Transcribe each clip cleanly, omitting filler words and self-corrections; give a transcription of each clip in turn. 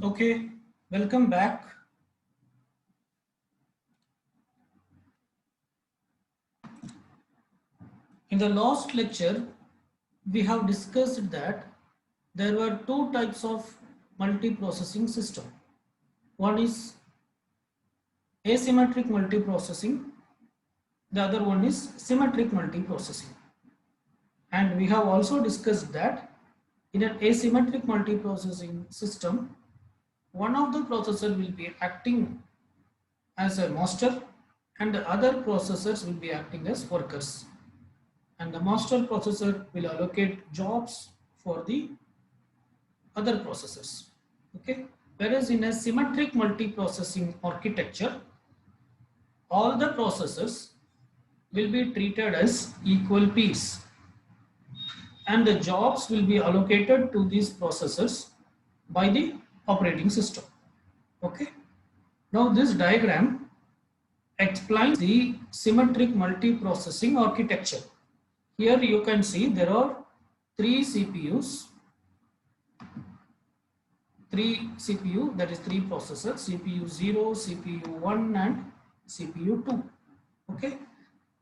Okay, welcome back. In the last lecture, we have discussed that there were two types of multiprocessing system. One is asymmetric multiprocessing, the other one is symmetric multiprocessing. And we have also discussed that in an asymmetric multiprocessing system, one of the processor will be acting as a master and the other processors will be acting as workers. And the master processor will allocate jobs for the other processors. Okay, whereas in a symmetric multiprocessing architecture, all the processors will be treated as equal peers and the jobs will be allocated to these processors by the operating system. Okay, now this diagram explains the symmetric multiprocessing architecture. Here you can see there are three CPUs, that is three processors, CPU 0, CPU 1 and CPU 2. Okay,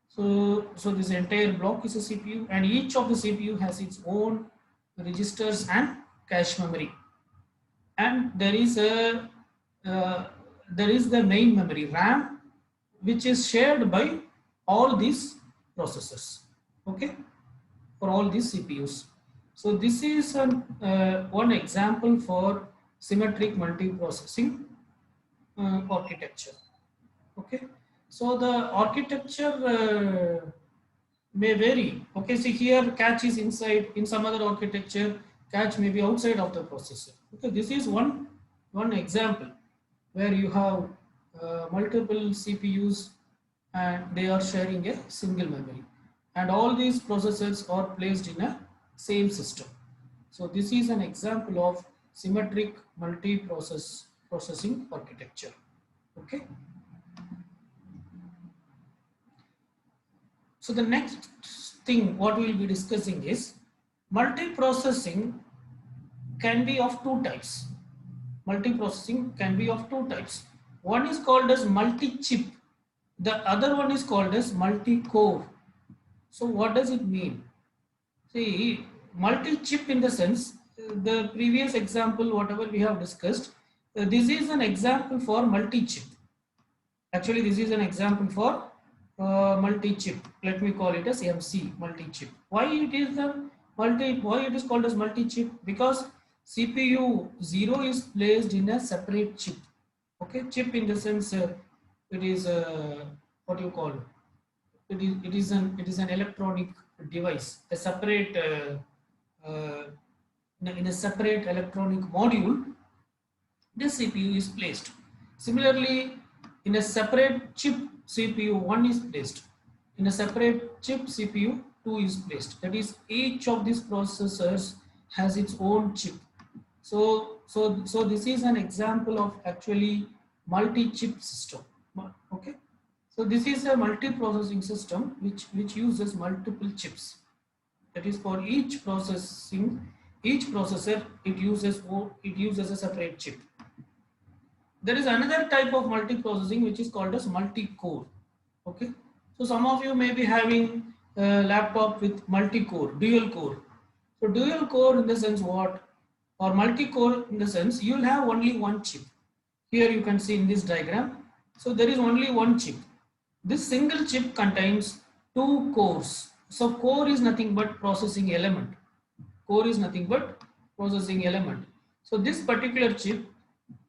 so this entire block is a CPU and each of the CPU has its own registers and cache memory, and there is the main memory RAM, which is shared by all these processors. Okay, for all these CPUs. So this is one example for symmetric multiprocessing architecture. Okay, so the architecture may vary. Okay, see here cache is inside, in some other architecture cache may be outside of the processor. Okay, this is one example where you have multiple CPUs and they are sharing a single memory and all these processors are placed in a same system. So this is an example of symmetric processing architecture. Okay, so the next thing what we will be discussing is multiprocessing can be of two types. Multiprocessing can be of two types. One is called as multi-chip, the other one is called as multi-core. So what does it mean? See, multi-chip in the sense, the previous example, whatever we have discussed, this is an example for multi-chip. Actually, this is an example for multi-chip. Let me call it as MC, multi-chip. Why it is why it is called as multi-chip? Because CPU 0 is placed in a separate chip. Okay, chip in the sense it is what you call it is an electronic device, a separate in a separate electronic module. This CPU is placed. Similarly, in a separate chip, CPU 1 is placed. In a separate chip, CPU 2 is placed. That is, each of these processors has its own chip. So this is an example of actually multi-chip system. Okay. So this is a multi-processing system which uses multiple chips. That is, for each processor it uses a separate chip. There is another type of multiprocessing which is called as multi-core. Okay, so some of you may be having a laptop with multi-core, dual core. So dual core in the sense what, or multi-core in the sense you will have only one chip. Here you can see in this diagram. So there is only one chip. This single chip contains two cores. So core is nothing but processing element. Core is nothing but processing element. So this particular chip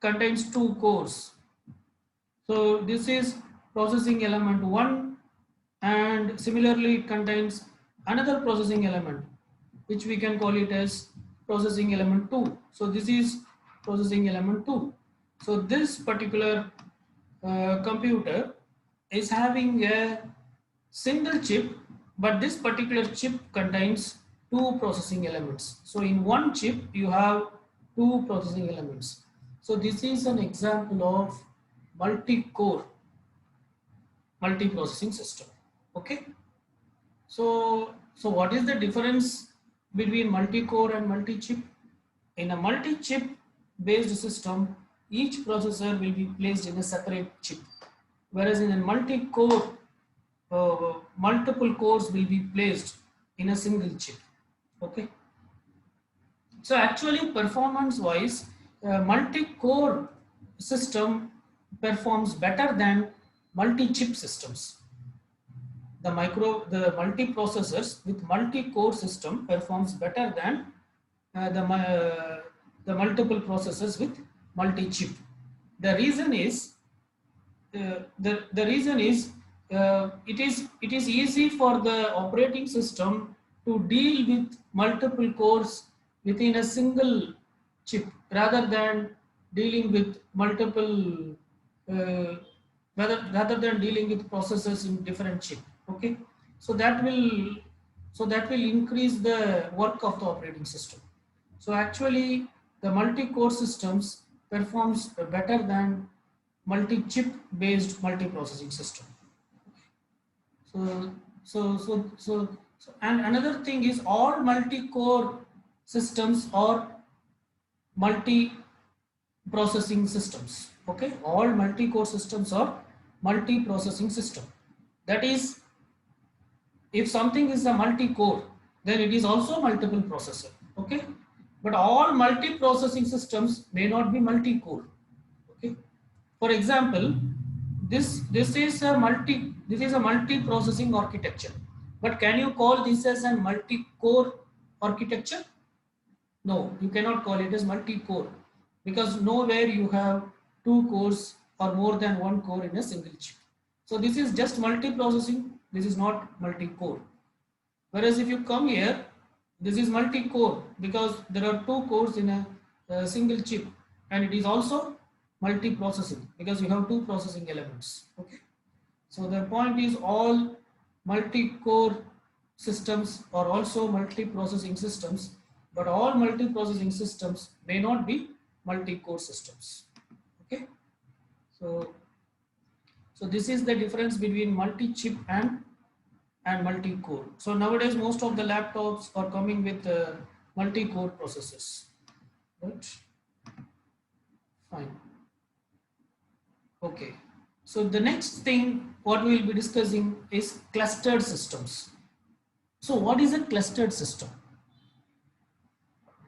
contains two cores. So this is processing element 1 and similarly it contains another processing element which we can call it as processing element 2. So this is processing element 2. So this particular computer is having a single chip, but this particular chip contains two processing elements. So in one chip you have two processing elements. So this is an example of multi-core multiprocessing system. Okay, so what is the difference between multi-core and multi-chip? In a multi-chip, based system, each processor will be placed in a separate chip, whereas in a multi-core, multiple cores will be placed in a single chip. Okay. So actually, performance-wise, multi-core system performs better than multi-chip systems. The multiprocessors with multi-core system performs better than the multiple processors with multi-chip. The reason is the reason is it is easy for the operating system to deal with multiple cores within a single chip rather than dealing with multiple uh, rather than dealing with processors in different chip. Okay, so that will increase the work of the operating system. So actually, the multi-core systems performs better than multi-chip based multi-processing system. So, and another thing is all multi-core systems or multi-processing systems. Okay, all multi-core systems or multi-processing system. That is, if something is a multi-core, then it is also multiple processor. Okay, but all multi-processing systems may not be multi-core. Okay, for example, this is a multi-processing architecture, but can you call this as a multi-core architecture? No, you cannot call it as multi-core, because nowhere you have two cores or more than one core in a single chip. So this is just multi-processing. This is not multi-core. Whereas if you come here, this is multi-core because there are two cores in a single chip, and it is also multi-processing because you have two processing elements. Okay. So the point is all multi-core systems are also multi-processing systems, but all multi-processing systems may not be multi-core systems. Okay. So this is the difference between multi-chip and multi-core. So nowadays most of the laptops are coming with multi-core processors. Right? Fine. Okay. So the next thing what we will be discussing is clustered systems. So what is a clustered system?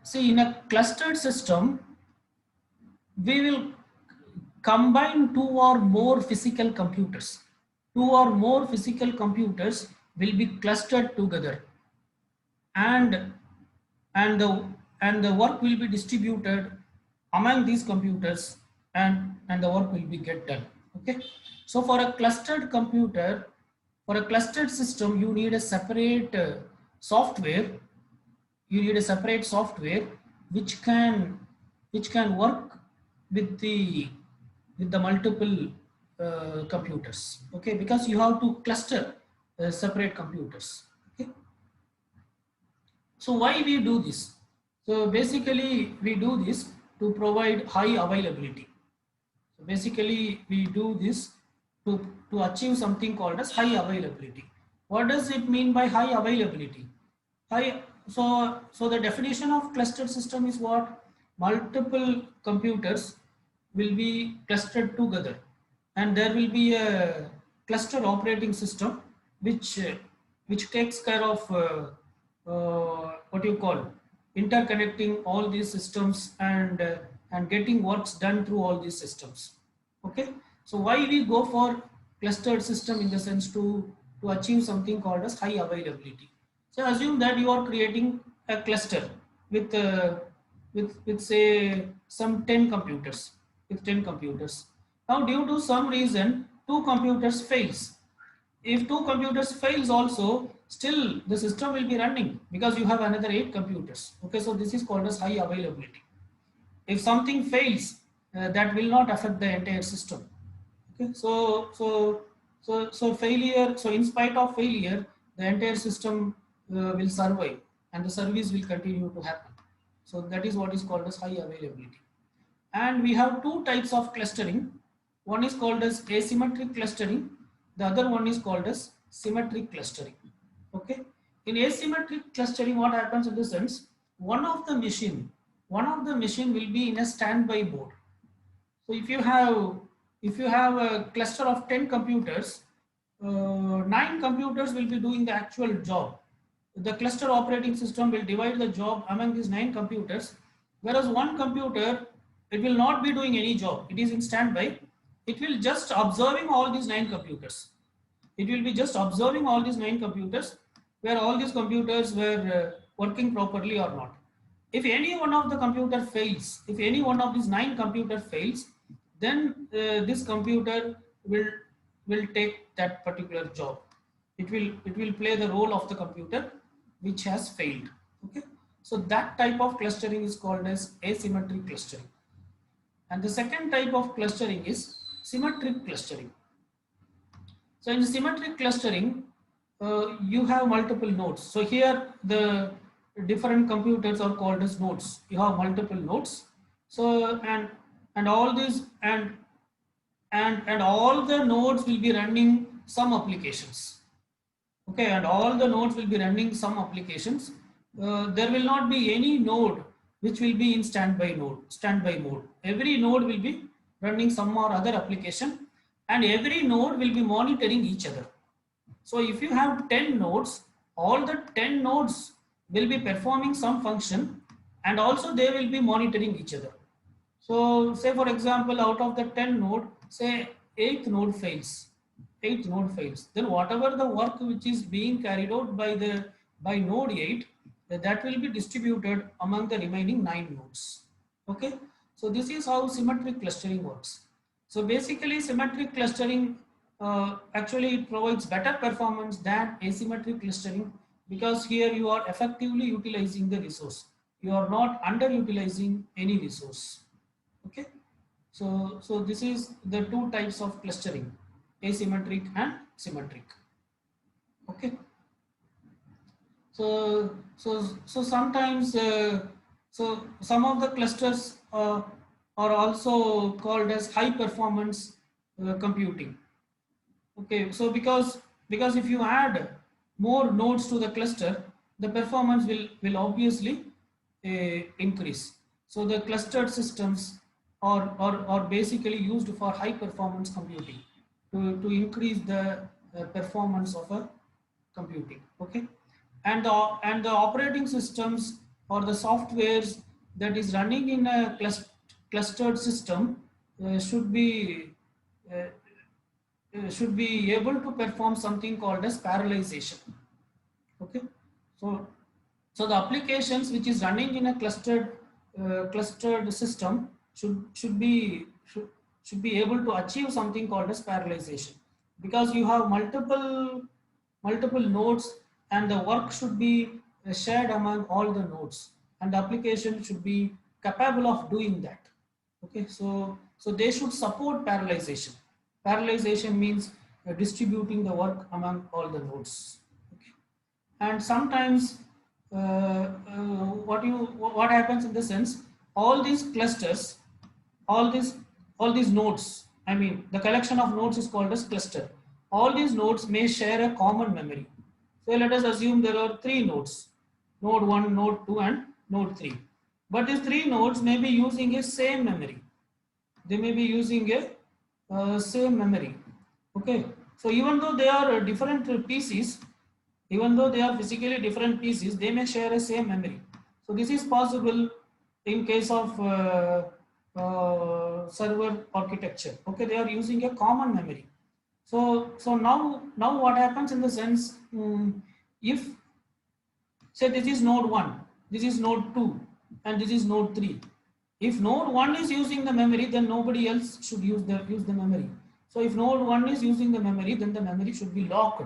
See, in a clustered system, we will combine two or more physical computers. Two or more physical computers will be clustered together, and and the work will be distributed among these computers, and the work will be get done. Okay, so for a clustered computer, for a clustered system, you need a separate software. You need a separate software which can work with the multiple computers. Okay, because you have to cluster separate computers. Okay, so why we do this? So basically we do this to provide high availability. So basically we do this to achieve something called as high availability. What does it mean by high availability? High, so the definition of clustered system is what? Multiple computers will be clustered together, and there will be a cluster operating system which takes care of what you call interconnecting all these systems and getting works done through all these systems. Okay, so why we go for clustered system? In the sense to achieve something called as high availability. So assume that you are creating a cluster with say some 10 computers, with 10 computers. Now due to some reason two computers fails. If two computers fails also, still the system will be running because you have another 8 computers. Okay, so this is called as high availability. If something fails, that will not affect the entire system. Okay, so failure. So in spite of failure, the entire system will survive, and the service will continue to happen. So that is what is called as high availability. And we have two types of clustering. One is called as asymmetric clustering. The other one is called as symmetric clustering. Okay. In asymmetric clustering, what happens in the sense, one of the machine one of the machine will be in a standby mode. So if you have a cluster of 10 computers, 9 computers will be doing the actual job. The cluster operating system will divide the job among these 9 computers, whereas one computer, it will not be doing any job. It is in standby. It will just observing all these 9 computers. It will be just observing all these 9 computers, where all these computers were working properly or not. If any one of the computer fails, if any one of these 9 computer fails, then this computer will take that particular job. It will play the role of the computer which has failed. Okay, so that type of clustering is called as asymmetric clustering. And the second type of clustering is symmetric clustering. So in symmetric clustering, you have multiple nodes. So here the different computers are called as nodes. You have multiple nodes. So and all these and all the nodes will be running some applications. Okay, and all the nodes will be running some applications. There will not be any node which will be in standby mode. Every node will be running some or other application, and every node will be monitoring each other. So if you have 10 nodes, all the 10 nodes will be performing some function, and also they will be monitoring each other. So say for example, out of the 10 node, say 8th node fails. 8th node fails. Then whatever the work which is being carried out by node 8, that will be distributed among the remaining 9 nodes. Okay. So this is how symmetric clustering works. So basically symmetric clustering actually it provides better performance than asymmetric clustering, because here you are effectively utilizing the resource. You are not underutilizing any resource. Okay, so this is the two types of clustering, asymmetric and symmetric. Okay, so sometimes so some of the clusters are also called as high performance computing. Okay, so because if you add more nodes to the cluster, the performance will obviously increase. So the clustered systems are basically used for high performance computing to increase the performance of a computing. Okay, and the operating systems or the softwares that is running in a clustered system uh, should be able to perform something called as parallelization. Okay, so the applications which is running in a clustered system should be able to achieve something called as parallelization, because you have multiple nodes, and the work should be shared among all the nodes, and the application should be capable of doing that. Okay, so they should support parallelization. Parallelization means distributing the work among all the nodes. Okay. And sometimes what happens in the sense, all these clusters, all these all these nodes, I mean the collection of nodes is called as cluster. All these nodes may share a common memory. So let us assume there are 3 nodes, node 1, node 2 and node 3. But these 3 nodes may be using a same memory. They may be using a same memory. Okay, so even though they are different PCs, even though they are physically different PCs, they may share a same memory. So this is possible in case of server architecture. Okay, they are using a common memory. So now what happens in the sense, if say this is node 1, this is node 2, and this is node 3. If node 1 is using the memory, then nobody else should use the memory. So if node 1 is using the memory, then the memory should be locked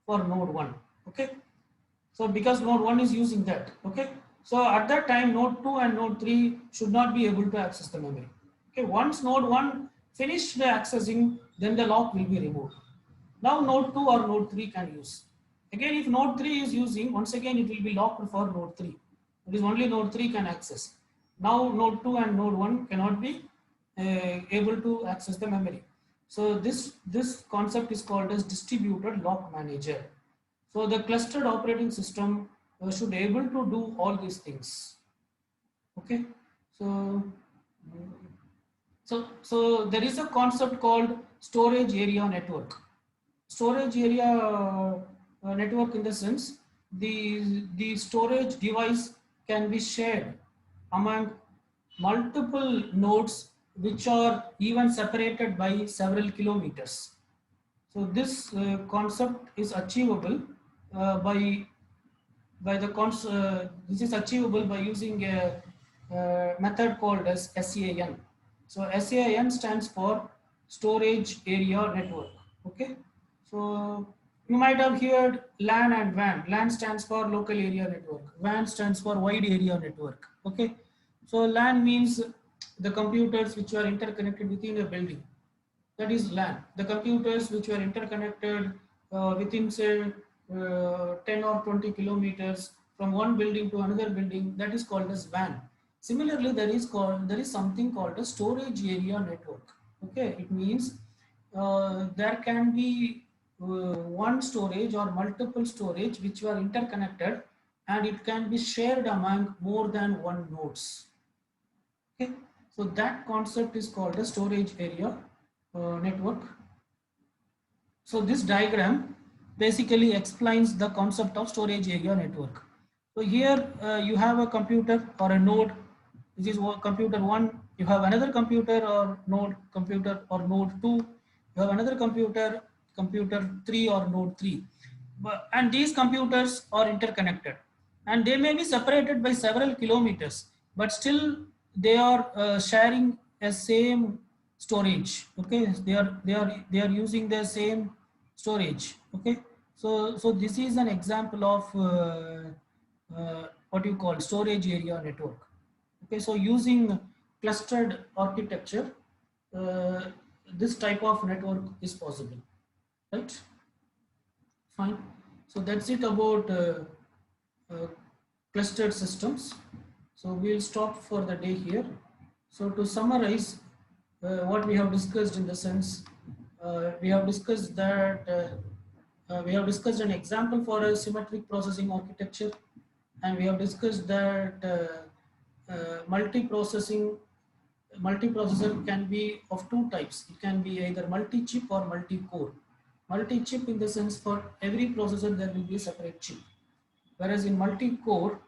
for node 1. Okay. So because node 1 is using that. Okay. So at that time, node 2 and node 3 should not be able to access the memory. Okay. Once node 1 finish the accessing, then the lock will be removed. Now node 2 or node 3 can use. Again, if node 3 is using, once again it will be locked for node 3. It is only node 3 can access. Now node 2 and node 1 cannot be able to access the memory. So this concept is called as distributed lock manager. So the clustered operating system should able to do all these things. Okay. So, so there is a concept called storage area network. Storage area network, in the sense, the storage device can be shared among multiple nodes which are even separated by several kilometers. So this concept is achievable by this is achievable by using a method called as SAN. So SAN stands for Storage Area Network. Okay, so you might have heard LAN and WAN. LAN stands for Local Area Network. WAN stands for Wide Area Network. Okay, so LAN means the computers which are interconnected within a building. That is LAN. The computers which were interconnected within, say, 10 or 20 kilometers from one building to another building, that is called as WAN. Similarly, there is something called a storage area network. Okay, it means there can be one storage or multiple storage which were interconnected, and it can be shared among more than one nodes. Okay, so that concept is called a storage area network. So this diagram basically explains the concept of storage area network. So here you have a computer or a node. This is computer 1. You have another computer or node 2. You have another computer 3 or node 3. And these computers are interconnected, and they may be separated by several kilometers, but still they are sharing a same storage. Okay, they are using the same storage. Okay, so this is an example of what you call storage area network. Okay, so using clustered architecture, uh, this type of network is possible, right? Fine. So that's it about uh, clustered systems. So we'll stop for the day here. So to summarize what we have discussed, in the sense, we have discussed that we have discussed an example for a symmetric processing architecture, and we have discussed that multiprocessor can be of two types. It can be either multi-chip or multi-core. Multi-chip, in the sense, for every processor there will be a separate chip, whereas in multi-core,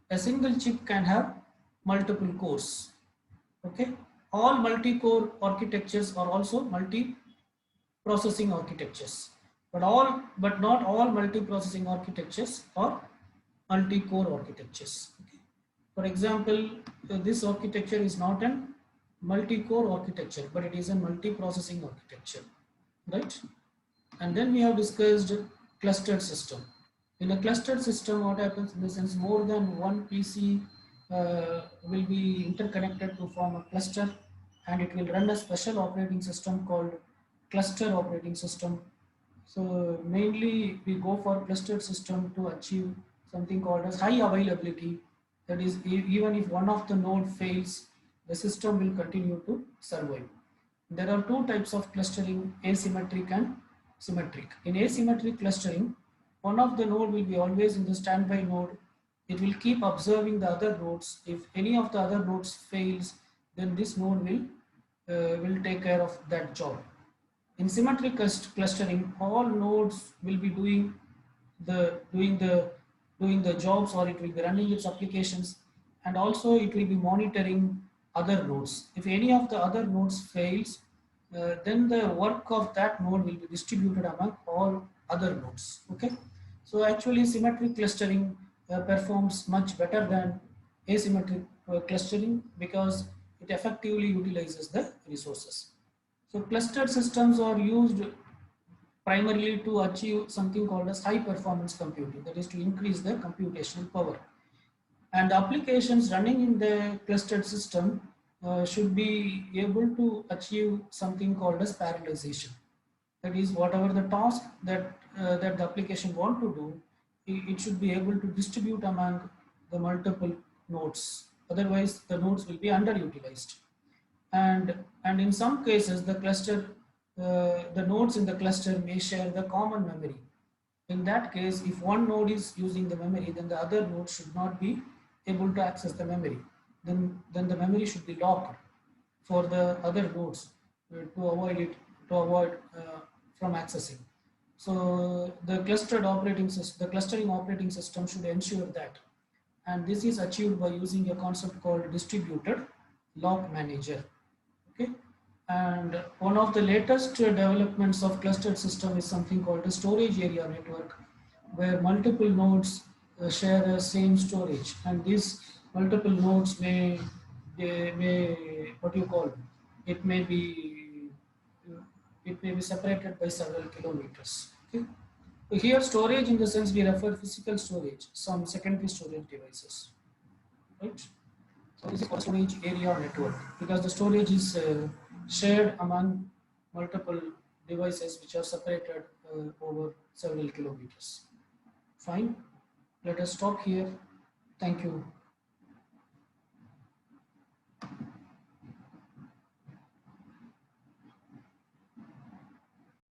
a single chip can have multiple cores. Okay, all multi-core architectures are also multi-processing architectures, but not all multi-processing architectures are multi-core architectures. Okay. For example, this architecture is not a multi-core architecture, but it is a multi-processing architecture, right? And then we have discussed clustered system. In a clustered system, what happens, in the sense, more than one PC will be interconnected to form a cluster, and it will run a special operating system called cluster operating system. So mainly we go for clustered system to achieve something called as high availability. That is, even if one of the node fails, the system will continue to survive. There are two types of clustering: asymmetric and symmetric. In asymmetric clustering, one of the node will be always in the standby mode. It will keep observing the other nodes. If any of the other nodes fails, then this node will take care of that job. In symmetric clustering, all nodes will be doing the jobs, or it will be running its applications, and also it will be monitoring other nodes. If any of the other nodes fails, then the work of that node will be distributed among all other nodes. Okay, so actually symmetric clustering performs much better than asymmetric clustering, because it effectively utilizes the resources. So clustered systems are used primarily to achieve something called as high performance computing, that is, to increase the computational power. And applications running in the clustered system should be able to achieve something called as parallelization. That is, whatever the task that the application want to do, it should be able to distribute among the multiple nodes. Otherwise, the nodes will be underutilized. And in some cases, the nodes in the cluster may share the common memory. In that case, if one node is using the memory, then the other node should not be able to access the memory. then the memory should be locked for the other nodes to avoid from accessing. So the clustering operating system should ensure that, and this is achieved by using a concept called distributed lock manager. Okay, and one of the latest developments of clustered system is something called a storage area network, where multiple nodes share the same storage, and these multiple nodes may what you call, it may be separated by several kilometers. Okay. So here storage in the sense we refer physical storage, some secondary storage devices, right? So this is called storage area network because the storage is shared among multiple devices which are separated over several kilometers. Fine. Let us stop here. Thank you.